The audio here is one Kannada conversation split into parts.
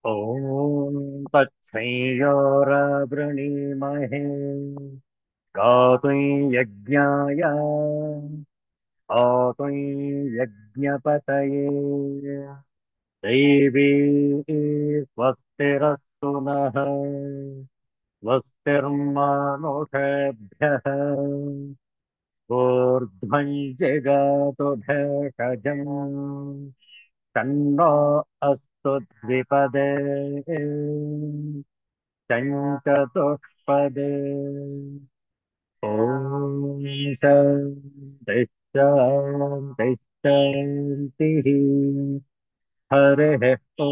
ॐ तत्संयोरवृणीमहे गातुं यज्ञाय आतुं यज्ञपतये दैवी स्वस्तिरस्तु नः स्वस्तिर्मानुषेभ्यः ऊर्ध्वं जगातु भेषजम् तन्नो अस्तु द्विपदे चतुष्पदे ॐ शान्तिः शान्तिः हरिः ॐ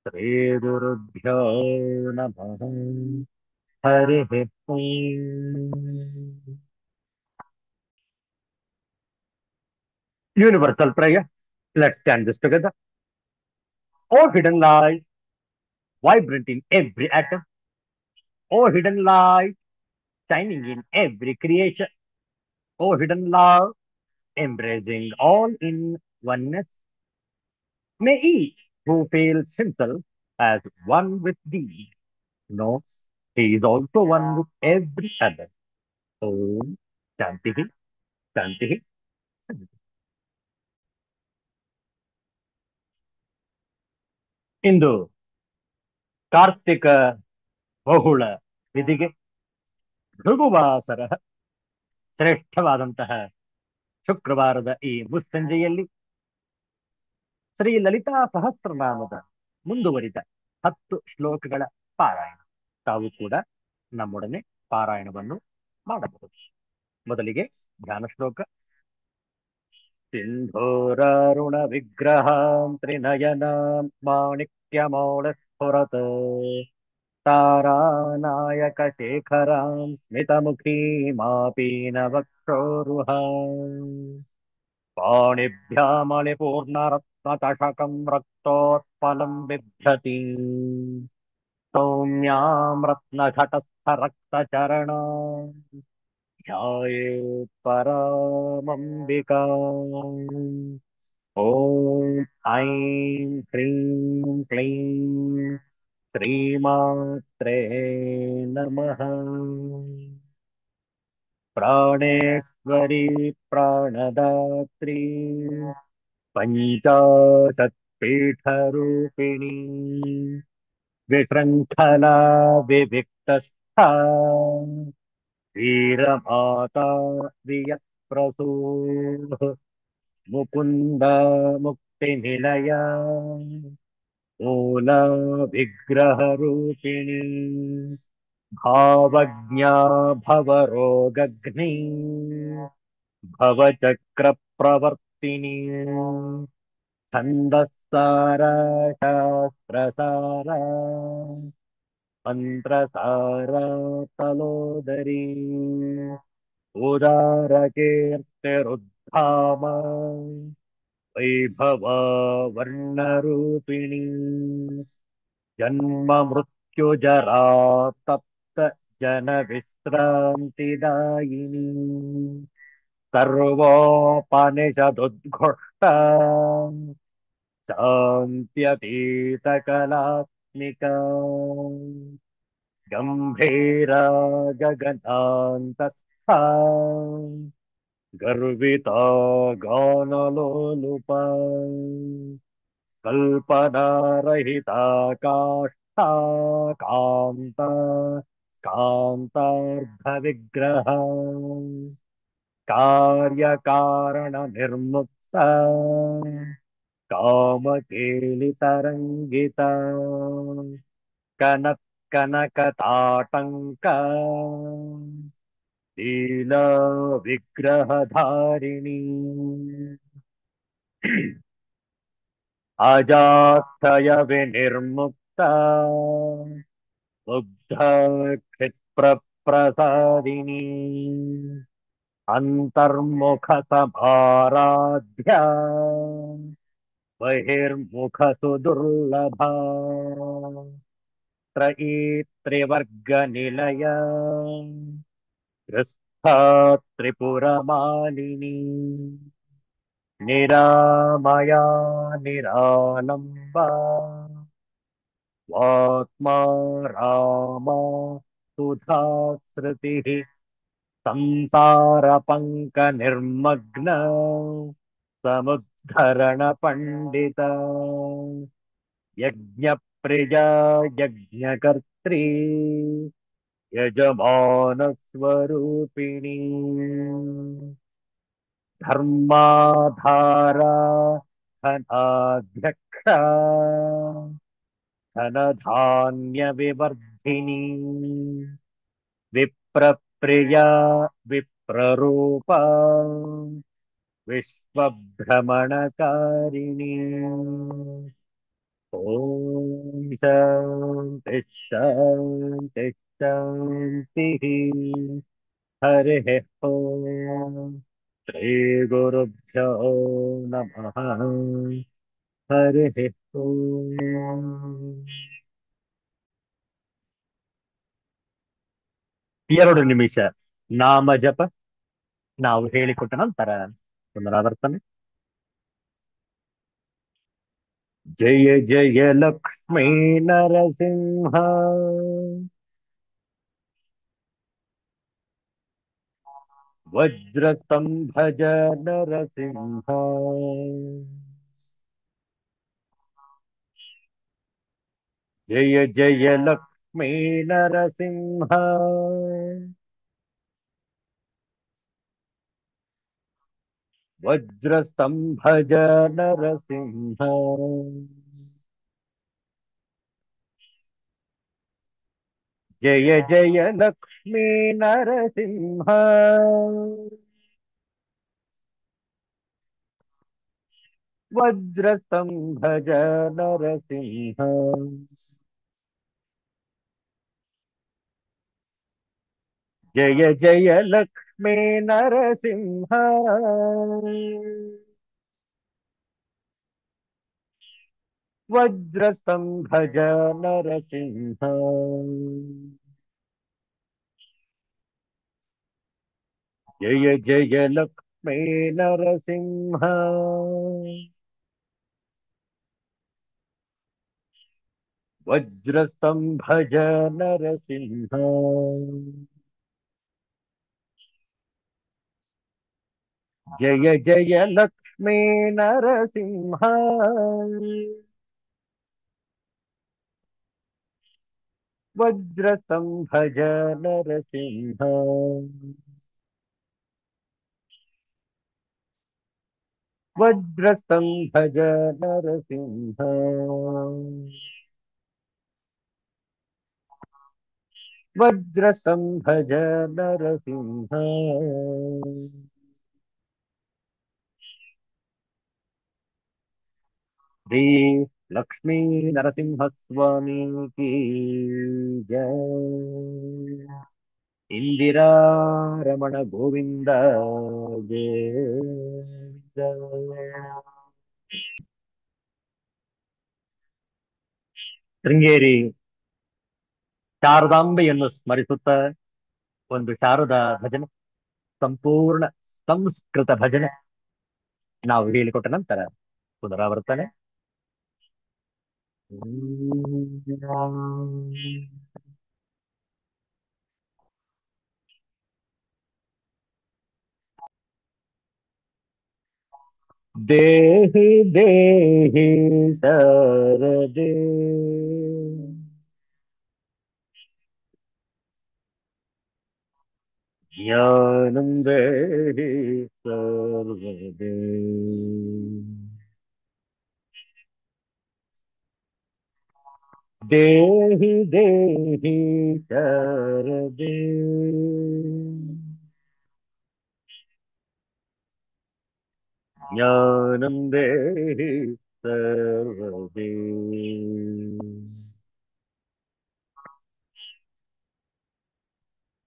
श्रीगुरुभ्यो नमः हरिः ॐ Universal prayer. Let's stand this together. O hidden light, vibrant in every atom. O hidden light, shining in every creation. O hidden love, embracing all in oneness. May each who feels himself as one with thee know he is also one with every other. Om Shanti Shanti. ಇಂದು ಕಾರ್ತಿಕ ಬಹುಳ ತಿಥಿಗೆ ಭೃಗುವಾಸರ ಶ್ರೇಷ್ಠವಾದಂತಹ ಶುಕ್ರವಾರದ ಈ ಮುಸ್ಸಂಜೆಯಲ್ಲಿ ಶ್ರೀ ಲಲಿತಾ ಸಹಸ್ರನಾಮದ ಮುಂದುವರಿದ 10 ಶ್ಲೋಕಗಳ ಪಾರಾಯಣ. ತಾವು ಕೂಡ ನಮ್ಮೊಡನೆ ಪಾರಾಯಣವನ್ನು ಮಾಡಬಹುದು. ಮೊದಲಿಗೆ ಧ್ಯಾನ ಶ್ಲೋಕ. ಸಿಂಧೂರಾರುಣ ವಿಗ್ರಹಾಂ ತ್ರಿನಯನಾಂ ಮಾಣಿಕ್ಯಮೌಳ ಸ್ಫುರತ್ ತಾರಾನಾಯಕ ಶೇಖರಾಂ ಸ್ಮಿತಮುಖೀಮಾಪೀನ ವಕ್ಷೋರುಹಾಂ पाणिभ्यामणिपूर्णरत्नचषकं रक्तोत्पलं बिभ्रति सौम्यां रत्नघटस्थरक्तचरणा ध्यायेत् परामम्बिकाम् ॐ ऐं ह्रीं क्लीं श्रीमात्रे नमः. प्राणेश्वरी प्राणदात्री पञ्चाशत्पीठरूपिणी विशृङ्खला विविक्तस्था वीरमाता वियत्प्रसूः मुकुन्द मुक्तिनिलया मूला विग्रहरूपिणी भावज्ञा भवरोगघ्नी भवचक्रप्रवर्तिनी छन्दस्सारा शास्त्रसारा मन्त्रसारा तलोदरी उदारकीर्तिरुद्धाम वैभवा वर्णरूपिणी जन्म मृत्युजरा तप्त जन विश्रान्तिदायिनी सर्वोपनिषदुद्घोष्टा शान्त्यतीतकलात्मिका गम्भीरा गगनान्तस्था गर्विता गानलोलुपा कल्पनारहिता काष्ठा कान्ता कान्तार्धविग्रहा कार्यकारणनिर्मुक्ता कामकेलितरङ्गिता कनकताटङ्का लीला विग्रहधारिणी अजाक्षय विनिर्मुक्ता मुग्धा क्षिप्रप्रसादिनी अंतर्मुख समाराध्या बहिर्मुख सुदुर्लभा त्रयी त्रिवर्ग निलया गृस्था त्रिपुरमालिनी निरामया निरालम्बा स्वात्मा रामा सुधा स्मृतिः संसारपङ्कनिर्मग्न समुद्धरणपण्डित यज्ञप्रिया यज्ञकर्त्री यजमानस्वरूपिणी धर्माधारा धनाध्यक्षा धनधान्यविवर्धिनी विप्रप्रिया विप्ररूपा विश्वभ्रमणकारिणी ॐ शान्ति शान्ति शान्तिः हरिः ॐ श्रीगुरुभ्यो नमः हरिः ॐ 2 ನಿಮಿಷ ನಾಮ ಜಪ ನಾವು ಹೇಳಿಕೊಟ್ಟ ನಂತರ ಪುನರಾವರ್ತನೆ. ಜಯ ಜಯ ಲಕ್ಷ್ಮೀ ನರಸಿಂಹ ವಜ್ರಸ್ತಂಭಜ ನರಸಿಂಹ ಜಯ ಜಯ ಲಕ್ಷ್ಮೀ ನರಸಿಂಹ ವಜ್ರಸ್ತಂಭಜ ನರಸಿಂಹ ಜಯ ಜಯ ಲಕ್ಷ್ಮೀ ನರಸಿಂಹ ವಜ್ರಸ್ತಂಭಜ ನರಸಿಂಹ ಜಯ ಜಯ ಲಕ್ಷ್ಮೀ ನರಸಿಂಹ ವಜ್ರಸ್ತಂಭಜ ನರಸಿಂಹ ಜಯ ಜಯ ಲಕ್ಷ್ಮೀ ನರಸಿಂಹ ವಜ್ರಸ್ತಂಭಜ ನರಸಿಂಹ ಜಯ ಜಯ ಲಕ್ಷ್ಮೀ ನರಸಿಂಹ ವಜ್ರಸ್ತಂಭಜ ನರಸಿಂಹ ವಜ್ರಸ್ತಂಭಜ ನರಸಿಂಹ ವಜ್ರಸ್ತಂಭಜ ನರಸಿಂಹ ಶ್ರೀ ಲಕ್ಷ್ಮೀ ನರಸಿಂಹ ಸ್ವಾಮಿ ಕೀ ಜಯ. ಇಂದಿರಾ ರಮಣ ಗೋವಿಂದ ಜಯ. ಶೃಂಗೇರಿ ಶಾರದಾಂಬೆಯನ್ನು ಸ್ಮರಿಸುತ್ತಾ ಒಂದು ಶಾರದಾ ಭಜನೆ, ಸಂಪೂರ್ಣ ಸಂಸ್ಕೃತ ಭಜನೆ ನಾವು ಹೇಳಿಕೊಟ್ಟ ನಂತರ ಪುನರಾವರ್ತನೆ. ದೇಹಿ ದೇಹಿ ಶರದೆ ಜ್ಞಾನಂ ದೇಹಿ ಸರ್ವದೇ ದೇಹಿ ದೇಹಿ ಶರದೆ ಜ್ಞಾನಂ ದೇಹಿ ಸರ್ವದೇ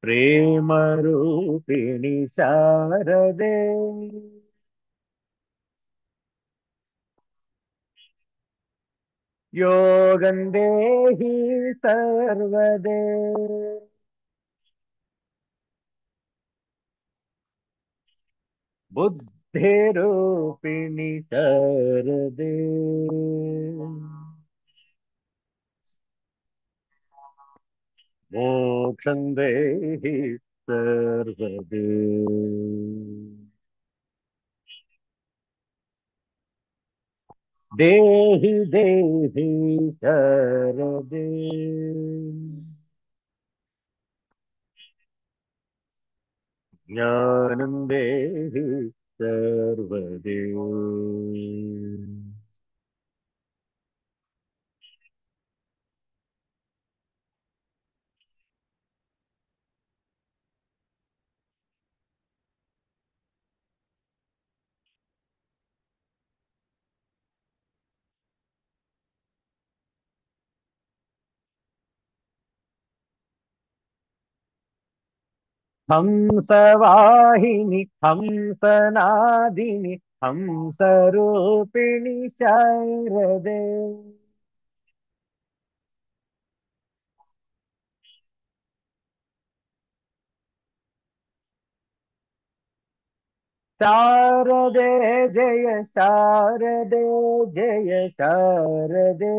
ಪ್ರೇಮ ರೂಪಿಣಿ ಶಾರದೆ ಯೋಗಂ ದೇಹಿ ಸರ್ವದೇ सिद्धिरूपिणि शरदे मोक्षं देहि सर्वदे। देहि देहि शरदे ज्ञानं देहि सर्वदे। हंसवाहिनि हंसनादिनि हंसरूपिणि शारदे शारदे जय शारदे जय शारदे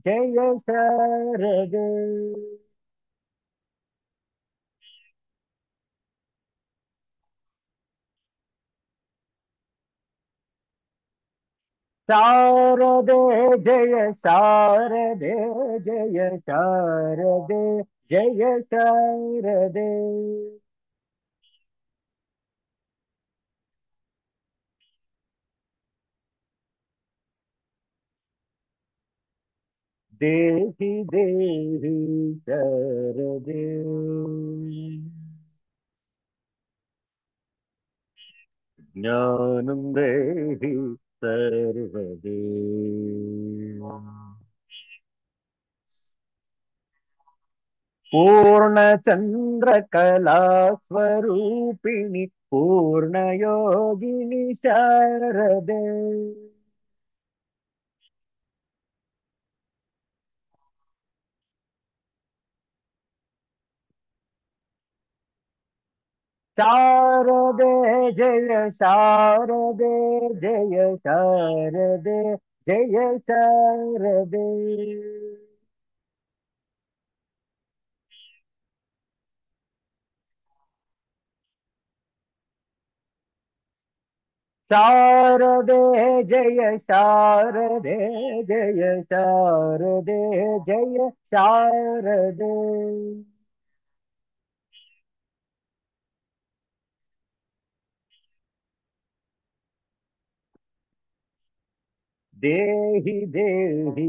जय शारदे शारदे जय शारदे जय शारदे जय शारदे देहि देहि शरदे ज्ञानं देहि सर्वदे पूर्णचन्द्रकलास्वरूपिणि पूर्णयोगिनि शारदे शारदे जय शारदे जय शारदे जय शारदे शारदे जय शारदे जय शारदे जय शारदे देहि देहि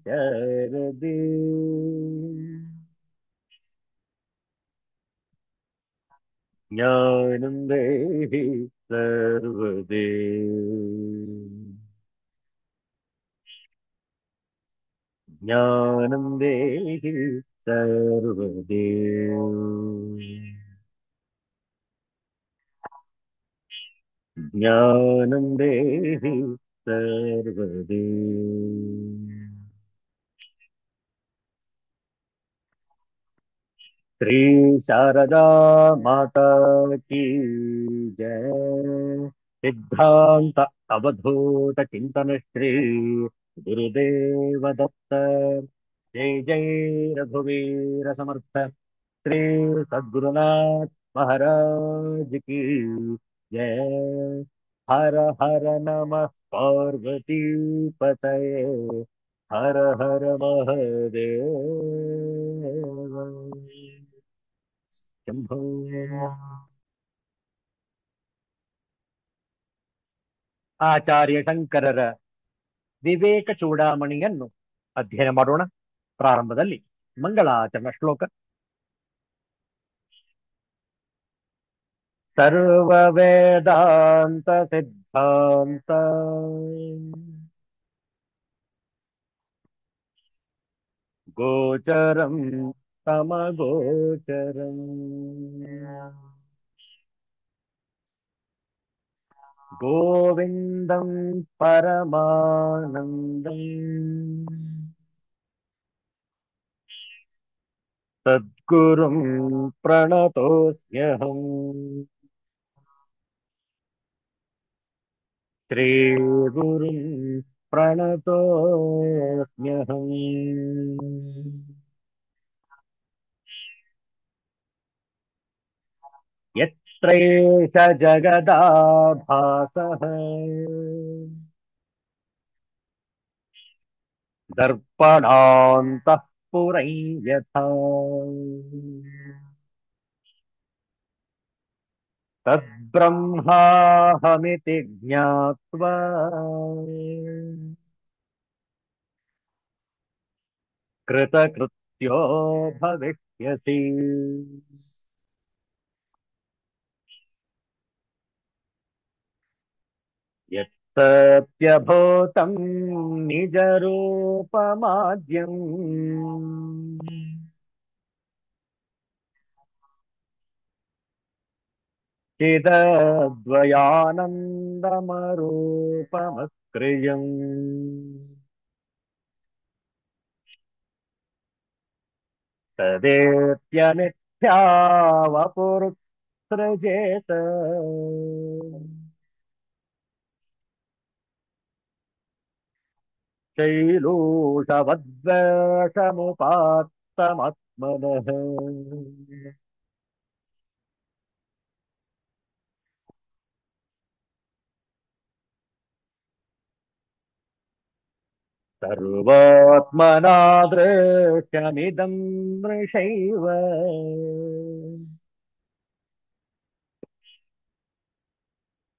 शरदे ज्ञानं देहि सर्वदे ज्ञानं देहि सर्वदे ज्ञानं देहि सर्वदे श्री शारदा माता की जय सिद्धांत अवधूत चिंतन श्री गुरुदेव दत्त जय जय रघुवीर समर्थ श्री सद्गुरुनाथ महाराज की जय हर हर नमः पार्वती पतये हर हर महादेव ಶಂಭೋ ಆಚಾರ್ಯ ಶಂಕರರ ವಿವೇಕ ಚೂಡಾಮಣಿಯನ್ನು ಅಧ್ಯಯನ ಮಾಡೋಣ. ಪ್ರಾರಂಭದಲ್ಲಿ ಮಂಗಳಾಚರಣ ಶ್ಲೋಕ. ಸರ್ವ ವೇದಾಂತ ಸಿದ್ಧಾಂತ ಗೋಚರಂ ತಮಗೋಚರಂ ಗೋವಿಂದಂ ಪರಮಾನಂದಂ ಸದ್ಗುರುಂ ಪ್ರಣತೋಸ್ಮ್ಯಹಂ. श्रीगुरुं प्रणतोऽस्म्यहम्। यत्रैष जगदाभासः दर्पणान्तः पुरं यथा तद्ब्रह्माहमिति ज्ञात्वा कृतकृत्यो भविष्यसि। यत्सत्यभूतं निजरूपमाद्यम् चिदद्वयानन्दमरूपमक्रियम् तदेत्यमिथ्यावपुरुत्सृजेत शैलूषवद्वेषमुपात्तमत्मनः। सर्वात्मना दृश्यमिदं मृषैव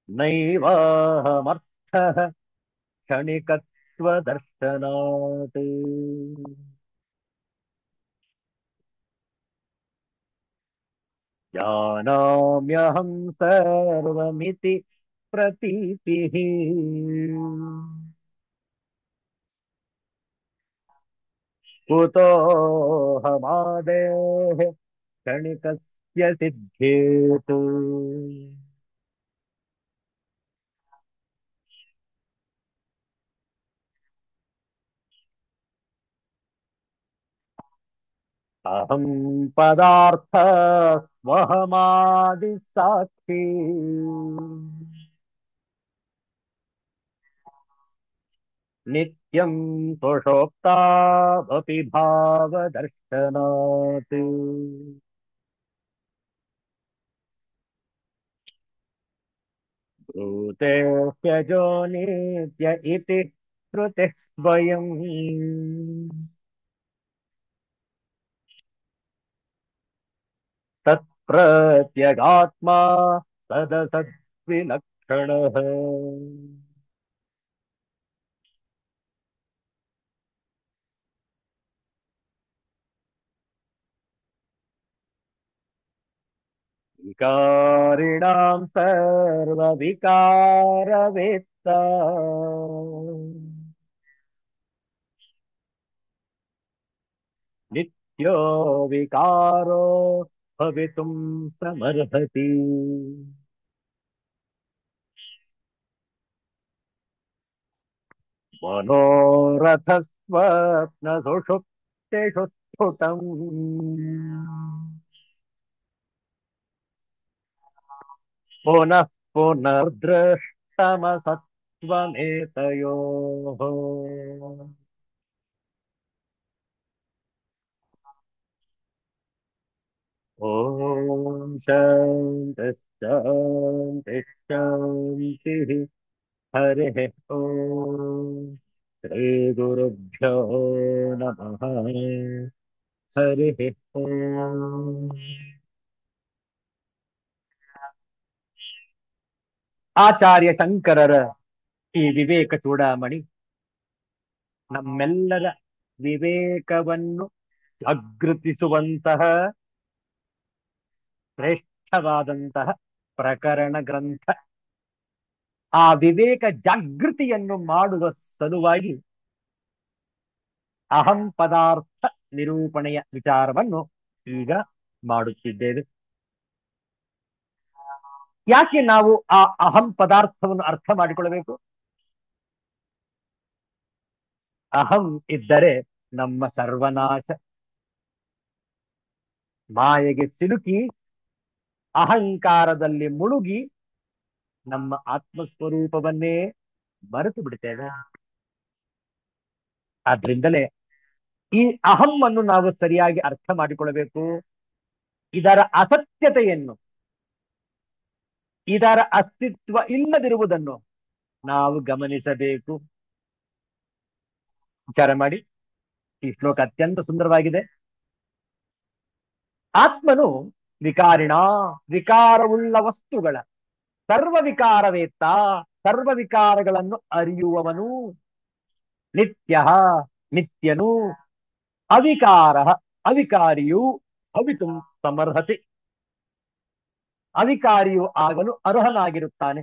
नैवाहमर्थः क्षणिकत्वदर्शनात्। जानाम्यहं सर्वमिति प्रतीतिः कुतोऽहमादेः क्षणिकस्य सिद्धेतु। अहं पदार्थस्वहमादिसाक्षी नित्यं सुषुप्तावपि भावदर्शनात्। ब्रूते ह्यजो नित्य इति श्रुतिः स्वयम्। तत्प्रत्यगात्मा तदसद्विलक्षणः। विकारिणां सर्वविकारवेत्ता नित्यो विकारो भवितुं समर्हति। मनोरथस्वप्नसुषुप्तिषु स्फुटम् पुनः पुनर्दृष्टमसत्त्वमेतयोः। ॐ शान्तिः शान्तिः शान्तिः। हरिः ॐ श्रीगुरुभ्यो नमः। हरिः ॐ। ಆಚಾರ್ಯ ಶಂಕರರ ಈ ವಿವೇಕ ಚೂಡಾಮಣಿ ನಮ್ಮೆಲ್ಲರ ವಿವೇಕವನ್ನು ಜಾಗೃತಿಸುವಂತಹ ಶ್ರೇಷ್ಠವಾದಂತಹ ಪ್ರಕರಣ ಗ್ರಂಥ. ಆ ವಿವೇಕ ಜಾಗೃತಿಯನ್ನು ಮಾಡುವ ಸಲುವಾಗಿ ಅಹಂ ಪದಾರ್ಥ ನಿರೂಪಣೆಯ ವಿಚಾರವನ್ನು ಈಗ ಮಾಡುತ್ತಿದ್ದೇವೆ. ಯಾಕೆ ನಾವು ಆ ಅಹಂ ಪದಾರ್ಥವನ್ನು ಅರ್ಥ ಮಾಡಿಕೊಳ್ಳಬೇಕು? ಅಹಂ ಇದ್ದರೆ ನಮ್ಮ ಸರ್ವನಾಶ. ಮಾಯೆಗೆ ಸಿಲುಕಿ ಅಹಂಕಾರದಲ್ಲಿ ಮುಳುಗಿ ನಮ್ಮ ಆತ್ಮಸ್ವರೂಪವನ್ನೇ ಮರೆತು ಬಿಡ್ತೇವೆ. ಆದ್ರಿಂದಲೇ ಈ ಅಹಂ ಅನ್ನು ನಾವು ಸರಿಯಾಗಿ ಅರ್ಥ ಮಾಡಿಕೊಳ್ಳಬೇಕು. ಇದರ ಅಸತ್ಯತೆಯನ್ನು, ಇದರ ಅಸ್ತಿತ್ವ ಇಲ್ಲದಿರುವುದನ್ನು ನಾವು ಗಮನಿಸಬೇಕು. ವಿಚಾರ ಮಾಡಿ, ಈ ಶ್ಲೋಕ ಅತ್ಯಂತ ಸುಂದರವಾಗಿದೆ. ಆತ್ಮನು ವಿಕಾರಿಣ, ವಿಕಾರವುಳ್ಳ ವಸ್ತುಗಳ ಸರ್ವ ವಿಕಾರವೇತ್ತ, ಸರ್ವ ವಿಕಾರಗಳನ್ನು ಅರಿಯುವವನು. ನಿತ್ಯ, ನಿತ್ಯನು. ಅವಿಕಾರ, ಅವಿಕಾರಿಯು. ಭವಿತು ಸಮರ್ಹತೆ, ಅವಿಕಾರಿಯು ಆಗಲು ಅರ್ಹನಾಗಿರುತ್ತಾನೆ.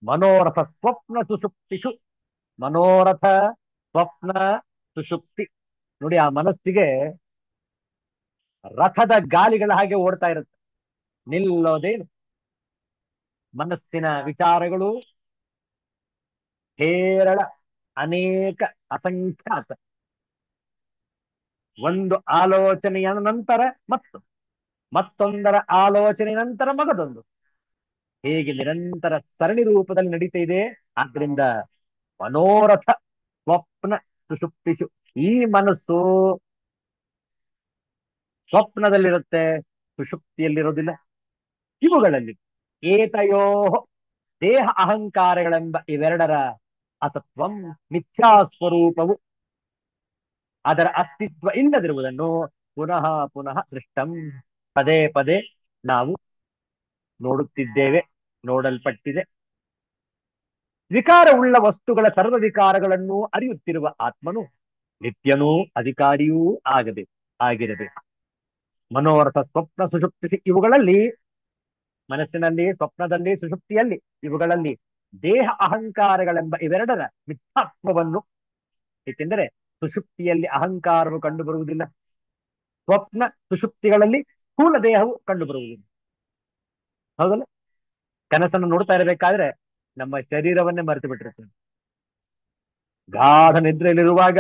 ಮನೋರಥ ಸ್ವಪ್ನ ಸುಷುಪ್ತಿಷು. ಮನೋರಥ, ಸ್ವಪ್ನ, ಸುಷುಪ್ತಿ. ನೋಡಿ, ಆ ಮನಸ್ಸಿಗೆ ರಥದ ಗಾಲಿಗಳ ಹಾಗೆ ಓಡ್ತಾ ಇರುತ್ತೆ, ನಿಲ್ಲೋದೇನು. ಮನಸ್ಸಿನ ವಿಚಾರಗಳು ಹೇರಳ, ಅನೇಕ, ಅಸಂಖ್ಯಾತ. ಒಂದು ಆಲೋಚನೆಯ ನಂತರ ಮತ್ತೊಂದರ ಆಲೋಚನೆ ನಂತರ ಮಗದೊಂದು, ಹೇಗೆ ನಿರಂತರ ಸರಣಿ ರೂಪದಲ್ಲಿ ನಡೀತಾ ಇದೆ. ಆದ್ರಿಂದ ಮನೋರಥ ಸ್ವಪ್ನ ಸುಷುಪ್ತಿಷು. ಈ ಮನಸ್ಸು ಸ್ವಪ್ನದಲ್ಲಿರುತ್ತೆ, ಸುಷುಪ್ತಿಯಲ್ಲಿರೋದಿಲ್ಲ. ಇವುಗಳಲ್ಲಿ ಏತಯೋ ದೇಹ ಅಹಂಕಾರಗಳೆಂಬ ಇವೆರಡರ ಅಸತ್ವಂ, ಮಿಥ್ಯಾ ಸ್ವರೂಪವು, ಅದರ ಅಸ್ತಿತ್ವ ಇಲ್ಲದಿರುವುದನ್ನು ಪುನಃ ಪುನಃ ದೃಷ್ಟಂ, ಪದೇ ಪದೇ ನಾವು ನೋಡುತ್ತಿದ್ದೇವೆ, ನೋಡಲ್ಪಟ್ಟಿದೆ. ವಿಕಾರವುಳ್ಳ ವಸ್ತುಗಳ ಸರ್ವ ವಿಕಾರಗಳನ್ನು ಅರಿಯುತ್ತಿರುವ ಆತ್ಮನು ನಿತ್ಯನೂ ಅಧಿಕಾರಿಯೂ ಆಗಿರಬೇಕು. ಮನೋರಥ ಸ್ವಪ್ನ ಸುಷುಪ್ತಿ, ಇವುಗಳಲ್ಲಿ, ಮನಸ್ಸಿನಲ್ಲಿ, ಸ್ವಪ್ನದಲ್ಲಿ, ಸುಷುಪ್ತಿಯಲ್ಲಿ, ಇವುಗಳಲ್ಲಿ ದೇಹ ಅಹಂಕಾರಗಳೆಂಬ ಇವೆರಡರ ಮಿಥ್ಯಾತ್ವವನ್ನು, ಏಕೆಂದರೆ ಸುಷುಪ್ತಿಯಲ್ಲಿ ಅಹಂಕಾರವು ಕಂಡುಬರುವುದಿಲ್ಲ, ಸ್ವಪ್ನ ಸುಷುಪ್ತಿಗಳಲ್ಲಿ ಸ್ಥೂಲ ದೇಹವು ಕಂಡುಬರುವುದಿಲ್ಲ. ಹೌದಲ್ಲ? ಕನಸನ್ನು ನೋಡ್ತಾ ಇರಬೇಕಾದ್ರೆ ನಮ್ಮ ಶರೀರವನ್ನೇ ಮರೆತು ಬಿಟ್ಟಿರ್ತೇವೆ. ಗಾಢ ನಿದ್ರೆಯಲ್ಲಿರುವಾಗ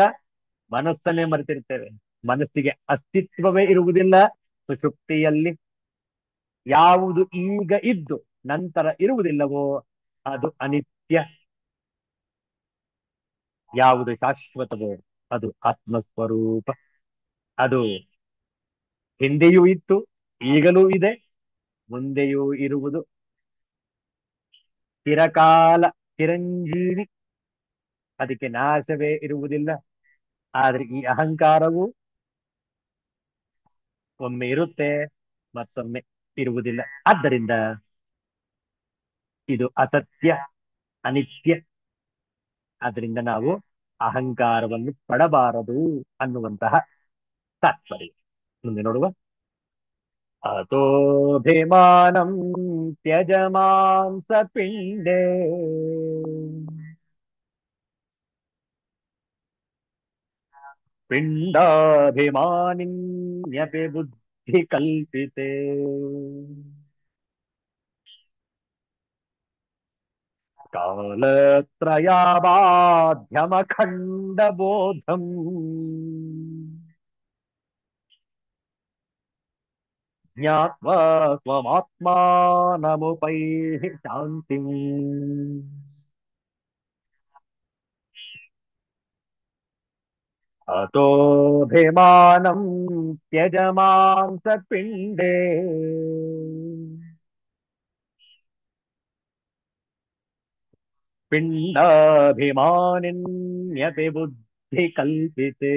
ಮನಸ್ಸನ್ನೇ ಮರೆತಿರ್ತೇವೆ. ಮನಸ್ಸಿಗೆ ಅಸ್ತಿತ್ವವೇ ಇರುವುದಿಲ್ಲ. ಸುಷುಪ್ತಿಯಲ್ಲಿ ಯಾವುದು ಈಗ ಇದ್ದು ನಂತರ ಇರುವುದಿಲ್ಲವೋ ಅದು ಅನಿತ್ಯ. ಯಾವುದು ಶಾಶ್ವತವೋ ಅದು ಆತ್ಮಸ್ವರೂಪ. ಅದು ಹಿಂದೆಯೂ ಇತ್ತು, ಈಗಲೂ ಇದೆ, ಮುಂದೆಯೂ ಇರುವುದು. ಚಿರಕಾಲ ಚಿರಂಜೀವಿ, ಅದಕ್ಕೆ ನಾಶವೇ ಇರುವುದಿಲ್ಲ. ಆದ್ರೆ ಈ ಅಹಂಕಾರವು ಒಮ್ಮೆ ಇರುತ್ತೆ, ಮತ್ತೊಮ್ಮೆ ಇರುವುದಿಲ್ಲ. ಆದ್ದರಿಂದ ಇದು ಅಸತ್ಯ, ಅನಿತ್ಯ. ಆದ್ರಿಂದ ನಾವು ಅಹಂಕಾರವನ್ನು ಪಡಬಾರದು ಅನ್ನುವಂತಹ ತಾತ್ಪರ್ಯ. ಮುಂದೆ ನೋಡುವ. ಅತೋಭಿಮಾನಂ ತ್ಯಜಮಾಂಸ ಪಿಂಡೇ, ಪಿಂಡಾಭಿಮಾನಿನ್ಯಪಿ ಬುದ್ಧಿ ಕಲ್ಪಿತೆ. ಕಾಲತ್ರಯಾಬಾಧ್ಯಮಖಂಡ ಬೋಧಂ ಜ್ಞಾತ್ವಾ ಸ್ವಮಾತ್ಮಾನಮುಪೈಹಿ ಶಾಂತಿಂ. ಅತೋಭಿಮಾನಂ ತ್ಯಜಮಾಂಸ ಪಿಂಡೇ, ಪಿಂಡಾಭಿಮಾನಿನ್ಯಪಿ ಬುದ್ಧಿ ಕಲ್ಪಿತೆ.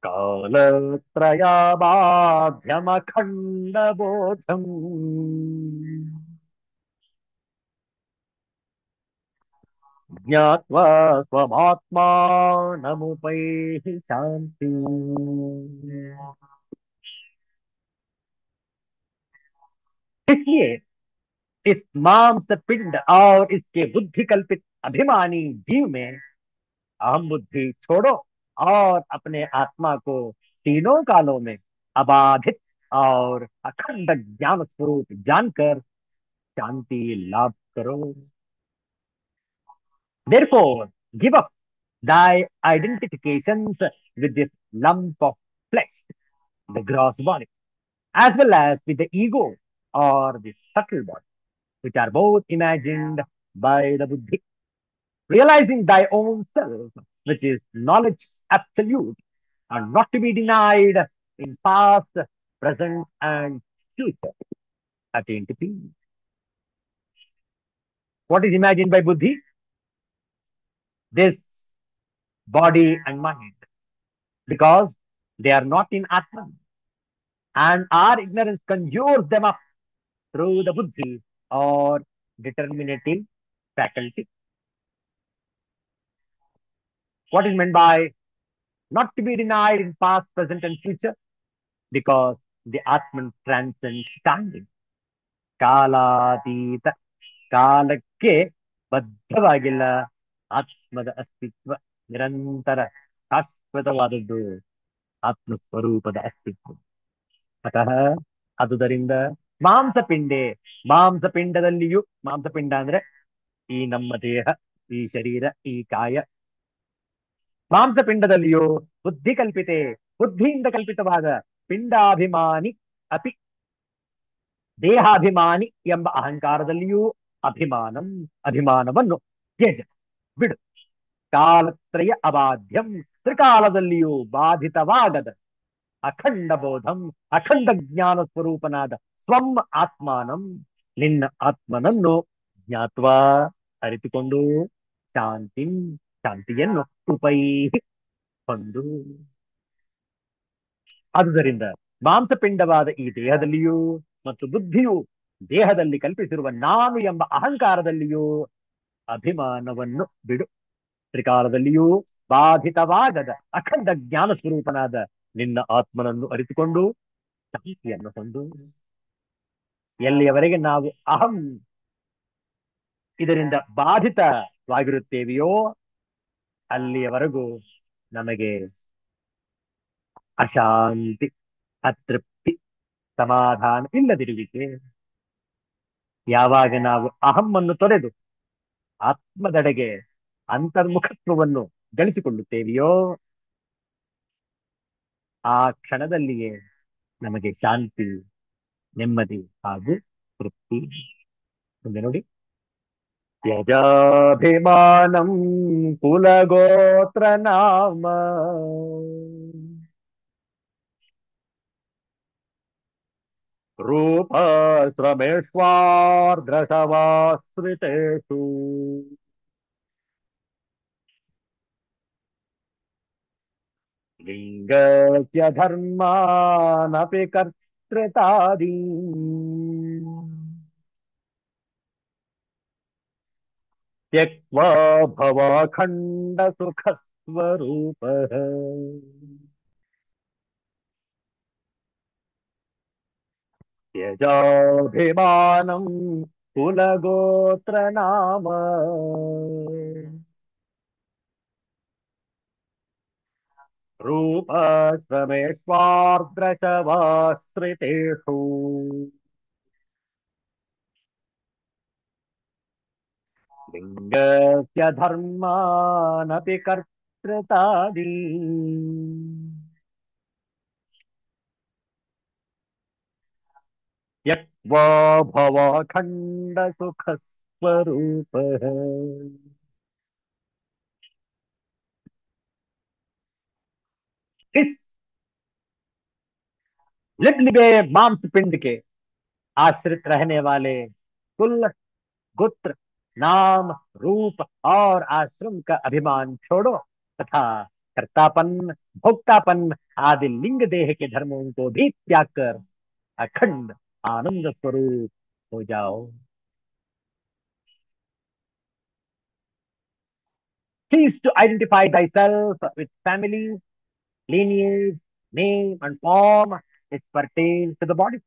ಕಾಲತ್ರಯಾಬಾಧ್ಯಮಖಂಡ ಬೋಧಂ ಜ್ಞಾತ್ವಾ ಸ್ವಮಾತ್ಮಾನಮುಪೈಹಿ ಶಾಂತಿ. इसलिए इस मांस पिंड और इसके बुद्धि कल्पित अभिमानी जीव में अहम बुद्धि छोड़ो और अपने आत्मा को तीनों कालों में अबाधित और अखंड ज्ञान स्वरूप जानकर शांति लाभ करो. Therefore, give up thy identifications with this lump of flesh, the gross body, as well as with the ego, or the subtle body, which are both imagined by the buddhi. Realizing thy own self, which is knowledge absolute, and not to be denied in past, present, and future. Attain to peace. What is imagined by buddhi? This body and mind, because they are not in Atman, and our ignorance conjures them up through the buddhi or determinative faculty. What is meant by not to be denied in past, present, and future? Because the Atman transcends time. ಕಾಲಾತೀತ ಕಾಲಕ್ಕೆ ಬದ್ಧವಾಗಿಲ್ಲ ಆತ್ಮದ ಅಸ್ತಿತ್ವ ನಿರಂತರ ಶಾಶ್ವತವಾದದ್ದು ಆತ್ಮಸ್ವರೂಪದ ಅಸ್ತಿತ್ವ ಅತಃ ಅದುದರಿಂದ ಮಾಂಸಪಿಂಡೆ ಮಾಂಸಪಿಂಡದಲ್ಲಿಯೂ ಮಾಂಸಪಿಂಡ ಅಂದ್ರೆ ಈ ನಮ್ಮ ದೇಹ ಈ ಶರೀರ ಈ ಕಾಯ ಮಾಂಸಪಿಂಡದಲ್ಲಿಯೂ ಬುದ್ಧಿ ಕಲ್ಪಿತೆ ಬುದ್ಧಿಯಿಂದ ಕಲ್ಪಿತವಾದ ಪಿಂಡಾಭಿಮಾನಿ ಅಪಿ ದೇಹಾಭಿಮಾನಿ ಎಂಬ ಅಹಂಕಾರದಲ್ಲಿಯೂ ಅಭಿಮಾನಂ ಅಭಿಮಾನವನ್ನು ತ್ಯಜ ಬಿಡು ಕಾಲತ್ರಯ ಅಬಾಧ್ಯಂ ತ್ರಿಕಾಲದಲ್ಲಿಯೂ ಬಾಧಿತವಾಗದ ಅಖಂಡ ಬೋಧಂ ಅಖಂಡ ಜ್ಞಾನ ಸ್ವರೂಪನಾದ ಸ್ವಂ ಆತ್ಮಾನಂ ನಿನ್ನ ಆತ್ಮನನ್ನು ಜ್ಞಾತ್ವಾ ಅರಿತುಕೊಂಡು ಶಾಂತಿ ಶಾಂತಿಯನ್ನು ಉಪೈ ಹೊಂದು ಆದುದರಿಂದ ಮಾಂಸಪಿಂಡವಾದ ಈ ದೇಹದಲ್ಲಿಯೂ ಮತ್ತು ಬುದ್ಧಿಯು ದೇಹದಲ್ಲಿ ಕಲ್ಪಿಸಿರುವ ನಾನು ಎಂಬ ಅಹಂಕಾರದಲ್ಲಿಯೂ ಅಭಿಮಾನವನ್ನು ಬಿಡು ತ್ರಿಕಾಲದಲ್ಲಿಯೂ ಬಾಧಿತವಾಗದ ಅಖಂಡ ಜ್ಞಾನ ಸ್ವರೂಪನಾದ ನಿನ್ನ ಆತ್ಮನನ್ನು ಅರಿತುಕೊಂಡು ಶಾಂತಿಯನ್ನು ಹೊಂದು ಎಲ್ಲಿಯವರೆಗೆ ನಾವು ಅಹಂ ಇದರಿಂದ ಬಾಧಿತವಾಗಿರುತ್ತೇವೆಯೋ ಅಲ್ಲಿಯವರೆಗೂ ನಮಗೆ ಅಶಾಂತಿ ಅತೃಪ್ತಿ ಸಮಾಧಾನ ಇಲ್ಲದಿರುವಿಕೆ ಯಾವಾಗ ನಾವು ಅಹಮ್ಮನ್ನು ತೊರೆದು ಆತ್ಮದೆಡೆಗೆ ಅಂತರ್ಮುಖತ್ವವನ್ನು ಗಳಿಸಿಕೊಳ್ಳುತ್ತೇವೆಯೋ ಆ ಕ್ಷಣದಲ್ಲಿಯೇ ನಮಗೆ ಶಾಂತಿ ನೆಮ್ಮದಿ ಹಾಗೂ ತೃಪ್ತಿ ಮುಂದೆ ನೋಡಿ ಯಜಾಭಿಮಾನಂ ಕುಲಗೋತ್ರ ನಾಮ ರೂಪ ಶ್ರಮೇಶ್ವಾರ್ದ್ರಸವಾಶ್ರಿತೇಷು ಲಿಂಗಸ್ಯ ಧರ್ಮಾನಪಿ ಕರ್ತೃತಾದಿ ತ್ಯಕ್ವಾ ಭವಾಖಂಡ ಸುಖ ಸ್ವರೂಪ ತ್ಯಜಾಭಿಮಾನಂ ಕುಲಗೋತ್ರ ನಾಮ ರೂಪ ಶ್ರಮೇಶ್ವಾರ್ದ್ರಶವಾಶ್ರಿತೇಷು ಲಿಂಗಸ್ಯ ಧರ್ಮಾನಪಿ ಕರ್ತೃತಾದಿ ತ್ಯಕ್ವಾ ಭವಾಖಂಡ ಸುಖ ಸ್ವರೂಪ इस लिबलिबे मांस पिंड के आश्रित रहने वाले कुल गोत्र नाम रूप और आश्रम का अभिमान छोड़ो तथा कर्तापन भोक्तापन आदि लिंग देह के धर्मों को भी त्याग कर अखंड आनंद स्वरूप हो जाओ cease to identify thyself with family lineage name and form which pertains to the body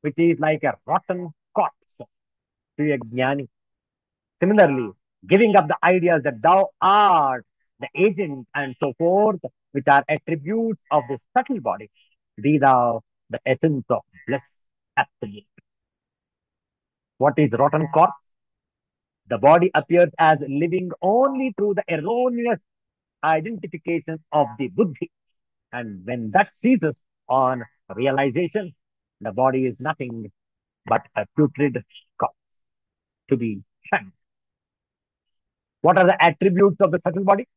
which is like a rotten corpse to a jnani. Similarly, giving up the ideas that thou art the agent and so forth, which are attributes of this subtle body, be thou the essence of bliss absolute. What is rotten corpse? The body appears as living only through the erroneous identification of the buddhi. And when that ceases on realization, the body is nothing but a putrid corpse to be shunned. What are the attributes of the subtle body?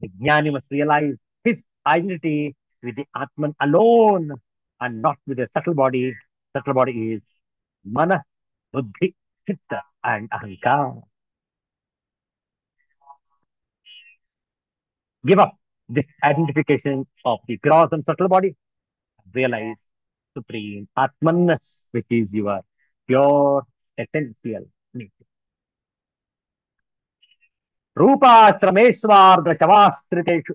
The jnani must realize his identity with the Atman alone and not with the subtle body. Subtle body is mana, buddhi, chitta, and ahankar. Give up this identification of the gross and subtle body. Realize supreme Atman, which is your pure essential nature. रूपाश्रमेश्वार्ध शवाश्रितेषु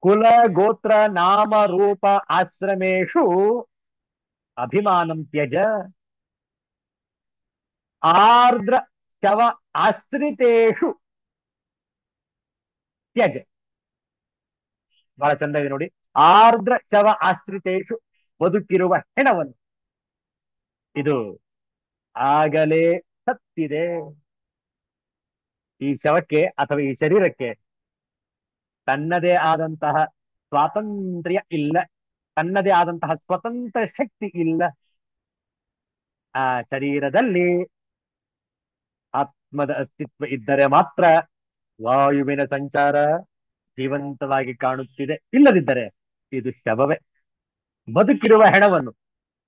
कुल गोत्र नाम रूप आश्रमेषु अभिमानं त्यज आर्द्र शव आश्रितेषु त्यज ಬಹಳ ಚಂದ ಇದೆ ನೋಡಿ ಆರ್ದ್ರ ಶವ ಆಶ್ರಿತೇಶು ಬದುಕಿರುವ ಹೆಣವನ್ನು ಇದು ಆಗಲೇ ಸತ್ತಿದೆ ಈ ಶವಕ್ಕೆ ಅಥವಾ ಈ ಶರೀರಕ್ಕೆ ತನ್ನದೇ ಆದಂತಹ ಸ್ವಾತಂತ್ರ್ಯ ಇಲ್ಲ ತನ್ನದೇ ಆದಂತಹ ಸ್ವತಂತ್ರ ಶಕ್ತಿ ಇಲ್ಲ ಆ ಶರೀರದಲ್ಲಿ ಆತ್ಮದ ಅಸ್ತಿತ್ವ ಇದ್ದರೆ ಮಾತ್ರ ವಾಯುವಿನ ಸಂಚಾರ ಜೀವಂತವಾಗಿ ಕಾಣುತ್ತಿದೆ ಇಲ್ಲದಿದ್ದರೆ ಇದು ಶವವೇ ಬದುಕಿರುವ ಹೆಣವನ್ನು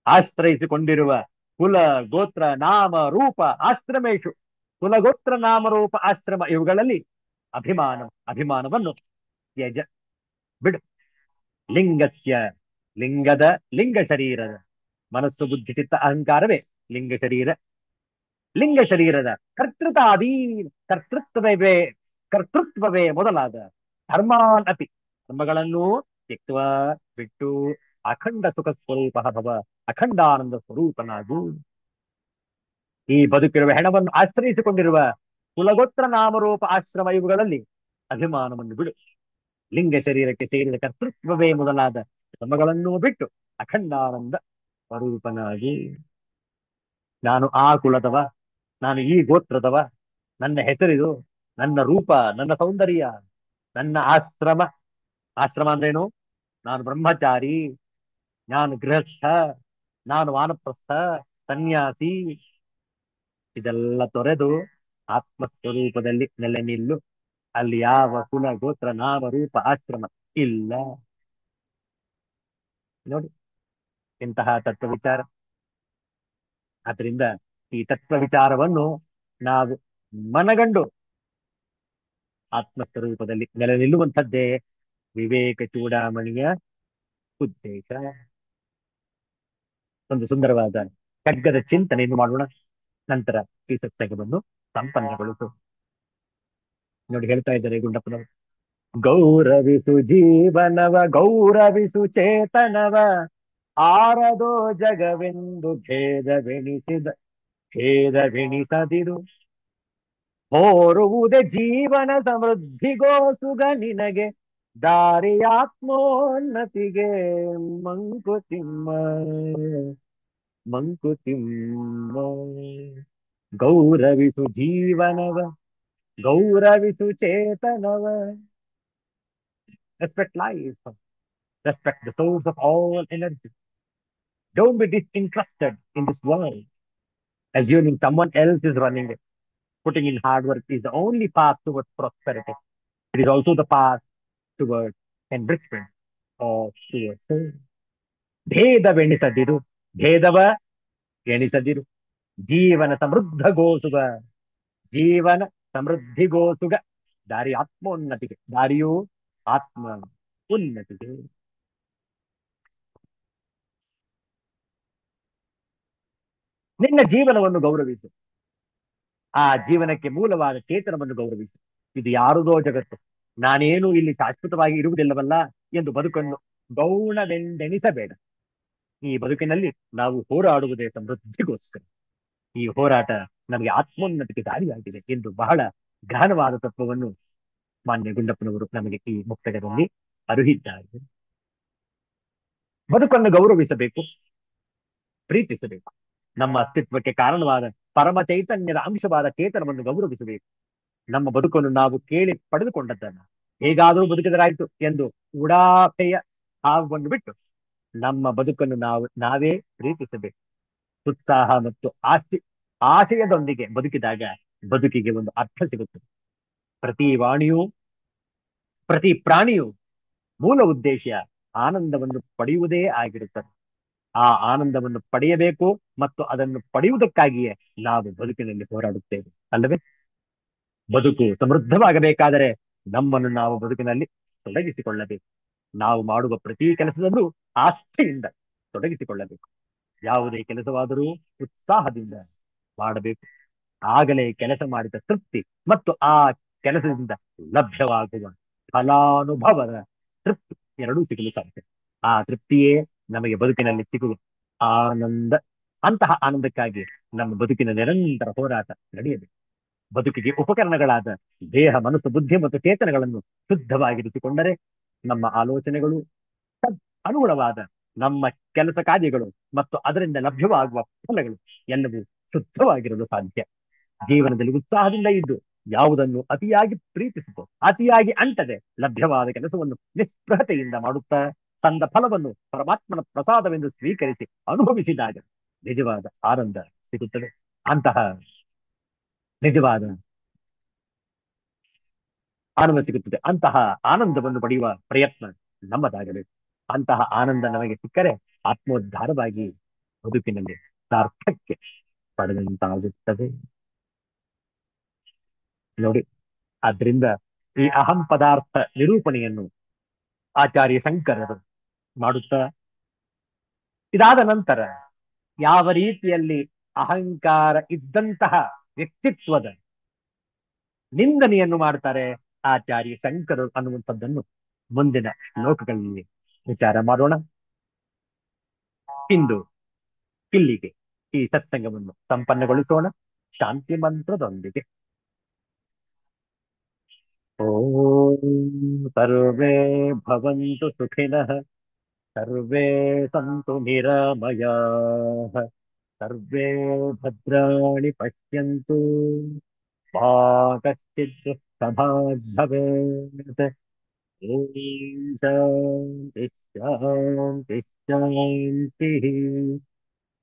ಆಶ್ರಯಿಸಿಕೊಂಡಿರುವ ಕುಲ ಗೋತ್ರ ನಾಮ ರೂಪ ಆಶ್ರಮೇಶು ಕುಲ ಗೋತ್ರ ನಾಮ ರೂಪ ಆಶ್ರಮ ಇವುಗಳಲ್ಲಿ ಅಭಿಮಾನವನ್ನು ತ್ಯಜ ಬಿಡು ಲಿಂಗಸ್ಯ ಲಿಂಗ ಶರೀರದ ಮನಸ್ಸು ಬುದ್ಧಿ ಚಿತ್ತ ಅಹಂಕಾರವೇ ಲಿಂಗ ಶರೀರದ ಕರ್ತೃತ್ವವೇ ಮೊದಲಾದ ಧರ್ಮಾನ್ ಅಪಿ ಧರ್ಮಗಳನ್ನು ತ್ಯಕ್ವ ಬಿಟ್ಟು ಅಖಂಡ ಸುಖ ಸ್ವರೂಪ ಭವ ಅಖಂಡಾನಂದ ಸ್ವರೂಪನಾಗು ಈ ಬದುಕಿರುವ ಹೆಣವನ್ನು ಆಶ್ರಯಿಸಿಕೊಂಡಿರುವ ಕುಲಗೋತ್ರ ನಾಮರೂಪ ಆಶ್ರಮ ಇವುಗಳಲ್ಲಿ ಅಭಿಮಾನವನ್ನು ಬಿಡು ಲಿಂಗ ಶರೀರಕ್ಕೆ ಸೇರಿದ ಕರ್ತೃತ್ವವೇ ಮೊದಲಾದ ಧರ್ಮಗಳನ್ನು ಬಿಟ್ಟು ಅಖಂಡಾನಂದ ಸ್ವರೂಪನಾಗಿ ನಾನು ಆ ಕುಲದವ ನಾನು ಈ ಗೋತ್ರದವ ನನ್ನ ಹೆಸರಿದು ನನ್ನ ರೂಪ ನನ್ನ ಸೌಂದರ್ಯ ನನ್ನ ಆಶ್ರಮ ಅಂದ್ರೇನು ನಾನು ಬ್ರಹ್ಮಚಾರಿ ನಾನು ಗೃಹಸ್ಥ ನಾನು ವಾನಪ್ರಸ್ಥ ಸನ್ಯಾಸಿ ಇದೆಲ್ಲ ತೊರೆದು ಆತ್ಮಸ್ವರೂಪದಲ್ಲಿ ನೆಲೆ ನಿಲ್ಲು ಅಲ್ಲಿ ಯಾವ ಕುಲ ಗೋತ್ರ ನಾಮ ರೂಪ ಆಶ್ರಮ ಇಲ್ಲ ನೋಡಿ ಇಂತಹ ತತ್ವ ವಿಚಾರ ಆದ್ರಿಂದ ಈ ತತ್ವ ವಿಚಾರವನ್ನು ನಾವು ಮನಗಂಡು ಆತ್ಮಸ್ವರೂಪದಲ್ಲಿ ನೆಲೆ ನಿಲ್ಲುವಂಥದ್ದೇ ವಿವೇಕ ಚೂಡಾಮಣಿಯ ಉದ್ದೇಶ ಒಂದು ಸುಂದರವಾದ ಖಡ್ಗದ ಚಿಂತನೆಯನ್ನು ಮಾಡೋಣ ನಂತರ ಈ ಸತ್ಸಂಗವನ್ನು ಸಂಪನ್ನಗೊಳಿಸು ನೋಡಿ ಹೇಳ್ತಾ ಇದ್ದಾರೆ ಗುಂಡಪ್ಪನವರು ಗೌರವಿಸು ಜೀವನವ ಗೌರವಿಸು ಚೇತನವ ಆರದೋ ಜಗವೆಂದು ಭೇದವೆಣಿಸದಿರು ಹೋರುವುದೇ ಜೀವನ ಸಮೃದ್ಧಿಗೋಸುಗ ನಿನಗೆ ದಾರಿಯಾತ್ಮೋನ್ನತಿಗೆ ಮಂಕುತಿಮ್ಮ ಗೌರವಿಸು ಜೀವನವ ಗೌರವಿಸು ಚೇತನವ respect life respect the source of all energy. Don't be disinterested in this world, assuming someone else is running it. Putting in hard work is the only path towards prosperity. It is also the path towards enrichment of your soul. ಭೇದವೆಣಿಸದಿರು ಭೇದವ ಎಣಿಸದಿರು ಜೀವನ ಸಮೃದ್ಧಗೋಸುಗ ಜೀವನ ಸಮೃದ್ಧಿಗೋಸುಗ ದಾರಿ ಆತ್ಮೋನ್ನತಿಗೆ ದಾರಿಯು ಆತ್ಮ ಉನ್ನತಿಗೆ ನಿನ್ನ ಜೀವನವನ್ನು ಗೌರವಿಸು ಆ ಜೀವನಕ್ಕೆ ಮೂಲವಾದ ಚೇತನವನ್ನು ಗೌರವಿಸು ಇದು ಯಾರುದೋ ಜಗತ್ತು ನಾನೇನು ಇಲ್ಲಿ ಶಾಶ್ವತವಾಗಿ ಇರುವುದಿಲ್ಲವಲ್ಲ ಎಂದು ಬದುಕನ್ನು ಗೌಣವೆಂದೆಣಿಸಬೇಡ ಈ ಬದುಕಿನಲ್ಲಿ ನಾವು ಹೋರಾಡುವುದೇ ಸಮೃದ್ಧಿಗೋಸ್ಕರ ಈ ಹೋರಾಟ ನಮಗೆ ಆತ್ಮೋನ್ನತಿಗೆ ದಾರಿಯಾಗಿದೆ ಎಂದು ಬಹಳ ಗಹನವಾದ ತತ್ವವನ್ನು ಮಾನ್ಯ ಗುಂಡಪ್ಪನವರು ನಮಗೆ ಈ ಮುಕ್ತಕದಲ್ಲಿ ಅರುಹಿದ್ದಾರೆ ಬದುಕನ್ನು ಗೌರವಿಸಬೇಕು ಪ್ರೀತಿಸಬೇಕು ನಮ್ಮ ಅಸ್ತಿತ್ವಕ್ಕೆ ಕಾರಣವಾದ ಪರಮ ಚೈತನ್ಯದ ಅಂಶವಾದ ಚೇತನವನ್ನು ಗೌರವಿಸಬೇಕು ನಮ್ಮ ಬದುಕನ್ನು ನಾವು ಕೇಳಿ ಪಡೆದುಕೊಂಡದ್ದನ್ನು ಹೇಗಾದರೂ ಬದುಕಿದರಾಯ್ತು ಎಂದು ಉಡಾಫೆಯ ಭಾವವನ್ನು ಬಿಟ್ಟು ನಮ್ಮ ಬದುಕನ್ನು ನಾವೇ ಪ್ರೀತಿಸಬೇಕು ಉತ್ಸಾಹ ಮತ್ತು ಆಶಯದೊಂದಿಗೆ ಬದುಕಿದಾಗ ಬದುಕಿಗೆ ಒಂದು ಅರ್ಥ ಸಿಗುತ್ತದೆ. ಪ್ರತಿ ವಾಣಿಯು, ಪ್ರತಿ ಪ್ರಾಣಿಯು ಮೂಲ ಉದ್ದೇಶ ಆನಂದವನ್ನು ಪಡೆಯುವುದೇ ಆಗಿರುತ್ತದೆ. ಆ ಆನಂದವನ್ನು ಪಡೆಯಬೇಕು ಮತ್ತು ಅದನ್ನು ಪಡೆಯುವುದಕ್ಕಾಗಿಯೇ ನಾವು ಬದುಕಿನಲ್ಲಿ ಹೋರಾಡುತ್ತೇವೆ, ಅಲ್ಲವೇ? ಬದುಕು ಸಮೃದ್ಧವಾಗಬೇಕಾದರೆ ನಮ್ಮನ್ನು ನಾವು ಬದುಕಿನಲ್ಲಿ ತೊಡಗಿಸಿಕೊಳ್ಳಬೇಕು. ನಾವು ಮಾಡುವ ಪ್ರತಿ ಕೆಲಸದಲ್ಲೂ ಆಸ್ಥೆಯಿಂದ ತೊಡಗಿಸಿಕೊಳ್ಳಬೇಕು. ಯಾವುದೇ ಕೆಲಸವಾದರೂ ಉತ್ಸಾಹದಿಂದ ಮಾಡಬೇಕು. ಆಗಲೇ ಕೆಲಸ ಮಾಡಿದ ತೃಪ್ತಿ ಮತ್ತು ಆ ಕೆಲಸದಿಂದ ಲಭ್ಯವಾಗುವ ಫಲಾನುಭವದ ತೃಪ್ತಿ ಎರಡೂ ಸಿಗಲು ಸಾಧ್ಯ. ಆ ತೃಪ್ತಿಯೇ ನಮಗೆ ಬದುಕಿನಲ್ಲಿ ಸಿಗುವ ಆನಂದ. ಅಂತಹ ಆನಂದಕ್ಕಾಗಿ ನಮ್ಮ ಬದುಕಿನ ನಿರಂತರ ಹೋರಾಟ ನಡೆಯಬೇಕು. ಬದುಕಿಗೆ ಉಪಕರಣಗಳಾದ ದೇಹ, ಮನಸ್ಸು, ಬುದ್ಧಿ ಮತ್ತು ಚೇತನಗಳನ್ನು ಶುದ್ಧವಾಗಿರಿಸಿಕೊಂಡರೆ ನಮ್ಮ ಆಲೋಚನೆಗಳು ಅನುಗುಣವಾದ ನಮ್ಮ ಕೆಲಸ ಕಾರ್ಯಗಳು ಮತ್ತು ಅದರಿಂದ ಲಭ್ಯವಾಗುವ ಫಲಗಳು ಎಲ್ಲವೂ ಶುದ್ಧವಾಗಿರಲು ಸಾಧ್ಯ. ಜೀವನದಲ್ಲಿ ಉತ್ಸಾಹದಿಂದ ಇದ್ದು ಯಾವುದನ್ನು ಅತಿಯಾಗಿ ಪ್ರೀತಿಸಿತು ಅತಿಯಾಗಿ ಅಂಟದೆ ಲಭ್ಯವಾದ ಕೆಲಸವನ್ನು ನಿಸ್ಪೃಹತೆಯಿಂದ ಮಾಡುತ್ತಾ ಸಂದ ಫಲವನ್ನು ಪರಮಾತ್ಮನ ಪ್ರಸಾದವೆಂದು ಸ್ವೀಕರಿಸಿ ಅನುಭವಿಸಿದಾಗ ನಿಜವಾದ ಆನಂದ ಸಿಗುತ್ತದೆ. ಅಂತಹ ನಿಜವಾದ ಆನಂದ ಸಿಗುತ್ತದೆ. ಅಂತಹ ಆನಂದವನ್ನು ಪಡೆಯುವ ಪ್ರಯತ್ನ ನಮ್ಮದಾಗಬೇಕು. ಅಂತಹ ಆನಂದ ನಮಗೆ ಸಿಕ್ಕರೆ ಆತ್ಮೋದ್ಧಾರವಾಗಿ ಬದುಕಿನಲ್ಲಿ ಸಾರ್ಥಕ್ಯ ಪಡೆದಂತಾಗುತ್ತದೆ. ನೋಡಿ, ಆದ್ರಿಂದ ಈ ಅಹಂ ಪದಾರ್ಥ ನಿರೂಪಣೆಯನ್ನು ಆಚಾರ್ಯ ಶಂಕರರು ಮಾಡುತ್ತಾ, ಇದಾದ ನಂತರ ಯಾವ ರೀತಿಯಲ್ಲಿ ಅಹಂಕಾರ ಇದ್ದಂತಹ ವ್ಯಕ್ತಿತ್ವದ ನಿಂದನೆಯನ್ನು ಮಾಡ್ತಾರೆ ಆಚಾರ್ಯ ಶಂಕರರು ಅನ್ನುವಂಥದ್ದನ್ನು ಮುಂದಿನ ಶ್ಲೋಕಗಳಲ್ಲಿ ವಿಚಾರ ಮಾಡೋಣ. ಇಂದು ಇಲ್ಲಿಗೆ ಈ ಸತ್ಸಂಗವನ್ನು ಸಂಪನ್ನಗೊಳಿಸೋಣ ಶಾಂತಿ ಮಂತ್ರದೊಂದಿಗೆ. ಓಂ ಸರ್ವೇ ಭವಂತು ಸುಖಿನಃ, ಸರ್ವೇ ಸಂತು ನಿರಾಮಯಾಃ, ಸರ್ವೇ ಭದ್ರಾಣಿ ಪಶ್ಯಂತು, ಮಾ ಕಶ್ಚಿತ್ ದುಃಖಭಾಗ್ ಭವೇತ್. ಓಂ ಶಾಂತಿ ಶಾಂತಿ ಶಾಂತಿ.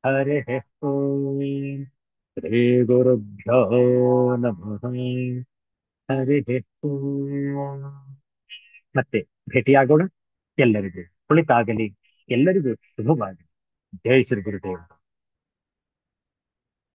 ಹರಿಃ ಓಂ. ಶ್ರೀ ಗುರುಭ್ಯೋ ನಮಃ. ಹರಿಃ ಓಂ. ಮತ್ತೆ ಭೇಟಿಯಾಗೋಣ. ಎಲ್ಲರಿಗೂ ಒಳಿತಾಗಲಿ, ಎಲ್ಲರಿಗೂ ಶುಭವಾಗಲಿ. ಜೈ ಶ್ರೀ ಗುರುದೇವ್.